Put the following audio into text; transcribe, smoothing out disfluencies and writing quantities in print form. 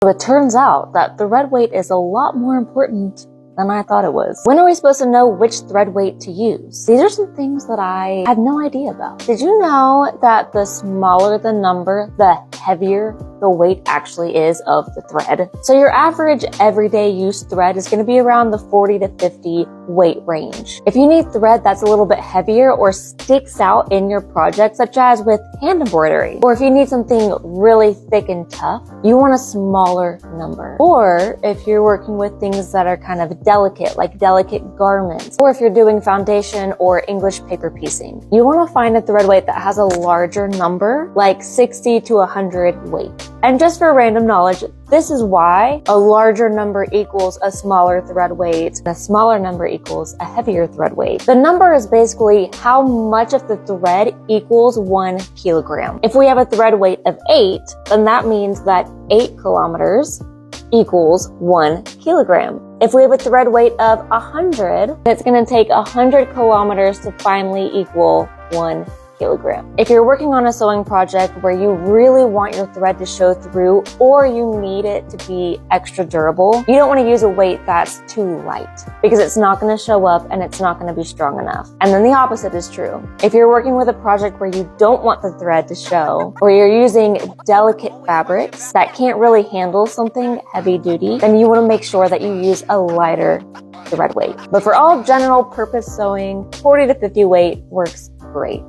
So it turns out that thread weight is a lot more important than I thought it was. When are we supposed to know which thread weight to use? These are some things that I had no idea about. Did you know that the smaller the number, the heavier the weight actually is of the thread? So your average everyday use thread is going to be around the 40 to 50 weight range. If you need thread that's a little bit heavier or sticks out in your project, such as with hand embroidery, or if you need something really thick and tough, you want a smaller number. Or if you're working with things that are kind of delicate, like delicate garments, or if you're doing foundation or English paper piecing, you want to find a thread weight that has a larger number, like 60 to 100 weight. And just for random knowledge, this is why a larger number equals a smaller thread weight, and a smaller number equals a heavier thread weight. The number is basically how much of the thread equals 1 kilogram. If we have a thread weight of 8, then that means that 8 kilometers equals 1 kilogram. If we have a thread weight of 100, it's going to take 100 kilometers to finally equal 1 kilogram. If you're working on a sewing project where you really want your thread to show through, or you need it to be extra durable, you don't want to use a weight that's too light because it's not going to show up and it's not going to be strong enough. And then the opposite is true. If you're working with a project where you don't want the thread to show, or you're using delicate fabrics that can't really handle something heavy duty, then you want to make sure that you use a lighter thread weight. But for all general purpose sewing, 40 to 50 weight works great.